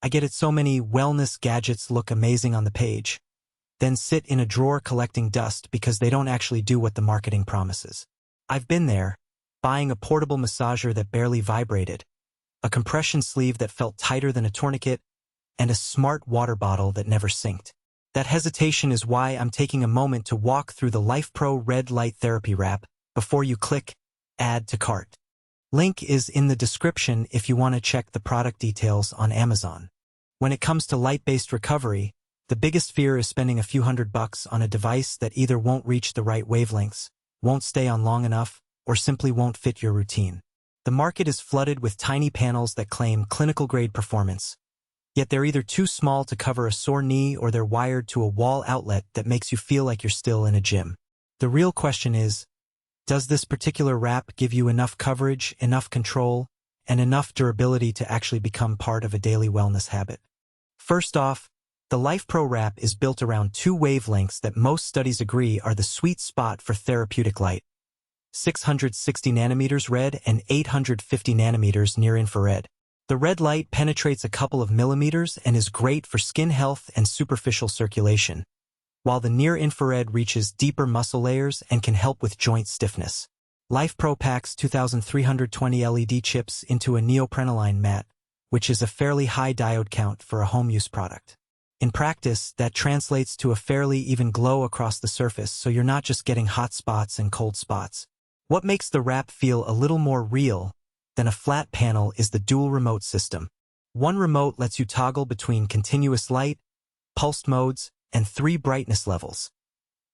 I get it, so many wellness gadgets look amazing on the page, then sit in a drawer collecting dust because they don't actually do what the marketing promises. I've been there, buying a portable massager that barely vibrated, a compression sleeve that felt tighter than a tourniquet, and a smart water bottle that never synced. That hesitation is why I'm taking a moment to walk through the LifePro Red Light Therapy Wrap before you click Add to Cart. Link is in the description if you want to check the product details on Amazon. When it comes to light-based recovery, the biggest fear is spending a few $100 on a device that either won't reach the right wavelengths, won't stay on long enough, or simply won't fit your routine. The market is flooded with tiny panels that claim clinical-grade performance, yet they're either too small to cover a sore knee or they're wired to a wall outlet that makes you feel like you're still in a gym. The real question is, does this particular wrap give you enough coverage, enough control, and enough durability to actually become part of a daily wellness habit? First off, the LifePro wrap is built around two wavelengths that most studies agree are the sweet spot for therapeutic light: 660 nanometers red and 850 nanometers near-infrared. The red light penetrates a couple of millimeters and is great for skin health and superficial circulation, while the near-infrared reaches deeper muscle layers and can help with joint stiffness. LifePro packs 2,320 LED chips into a neoprenoline mat, which is a fairly high diode count for a home-use product. In practice, that translates to a fairly even glow across the surface, so you're not just getting hot spots and cold spots. What makes the wrap feel a little more real than a flat panel is the dual remote system. One remote lets you toggle between continuous light, pulsed modes, and 3 brightness levels.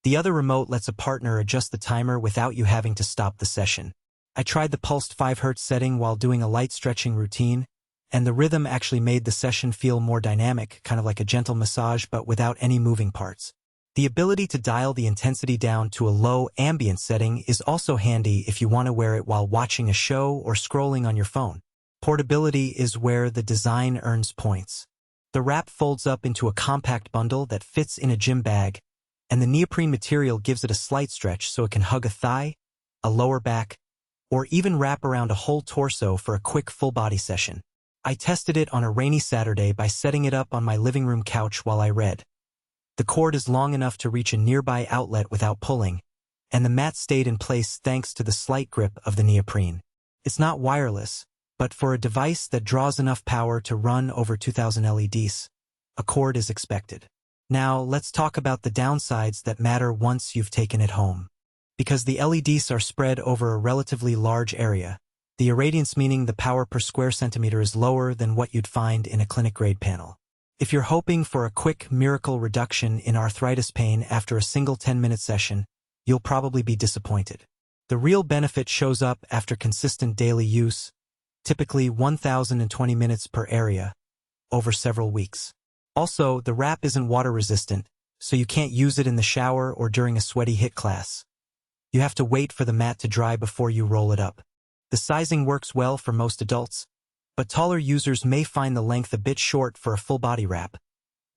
The other remote lets a partner adjust the timer without you having to stop the session. I tried the pulsed 5 Hz setting while doing a light stretching routine, and the rhythm actually made the session feel more dynamic, kind of like a gentle massage but without any moving parts. The ability to dial the intensity down to a low ambient setting is also handy if you want to wear it while watching a show or scrolling on your phone. Portability is where the design earns points. The wrap folds up into a compact bundle that fits in a gym bag, and the neoprene material gives it a slight stretch so it can hug a thigh, a lower back, or even wrap around a whole torso for a quick full-body session. I tested it on a rainy Saturday by setting it up on my living room couch while I read. The cord is long enough to reach a nearby outlet without pulling, and the mat stayed in place thanks to the slight grip of the neoprene. It's not wireless, but for a device that draws enough power to run over 2,000 LEDs, a cord is expected. Now, let's talk about the downsides that matter once you've taken it home. Because the LEDs are spread over a relatively large area, the irradiance, meaning the power per square centimeter, is lower than what you'd find in a clinic-grade panel. If you're hoping for a quick miracle reduction in arthritis pain after a single 10-minute session, you'll probably be disappointed. The real benefit shows up after consistent daily use, typically 1,020 minutes per area, over several weeks. Also, the wrap isn't water-resistant, so you can't use it in the shower or during a sweaty HIIT class. You have to wait for the mat to dry before you roll it up. The sizing works well for most adults, but taller users may find the length a bit short for a full-body wrap,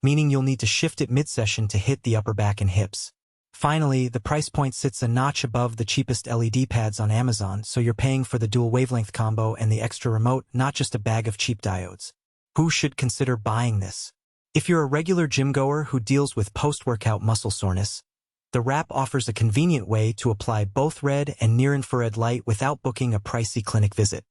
meaning you'll need to shift it mid-session to hit the upper back and hips. Finally, the price point sits a notch above the cheapest LED pads on Amazon, so you're paying for the dual wavelength combo and the extra remote, not just a bag of cheap diodes. Who should consider buying this? If you're a regular gym goer who deals with post-workout muscle soreness, the wrap offers a convenient way to apply both red and near-infrared light without booking a pricey clinic visit.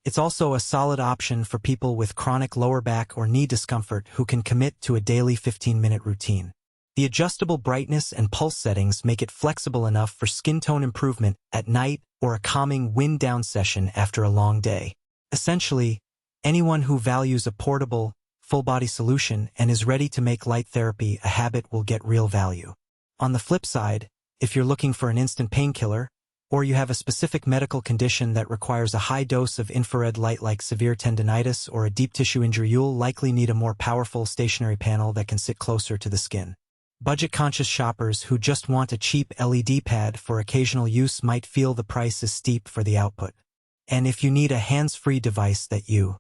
It's also a solid option for people with chronic lower back or knee discomfort who can commit to a daily 15-minute routine. The adjustable brightness and pulse settings make it flexible enough for skin tone improvement at night or a calming wind-down session after a long day. Essentially, anyone who values a portable, full-body solution and is ready to make light therapy a habit will get real value. On the flip side, if you're looking for an instant painkiller, or you have a specific medical condition that requires a high dose of infrared light like severe tendinitis or a deep tissue injury, you'll likely need a more powerful stationary panel that can sit closer to the skin. Budget-conscious shoppers who just want a cheap LED pad for occasional use might feel the price is steep for the output. And if you need a hands-free device that you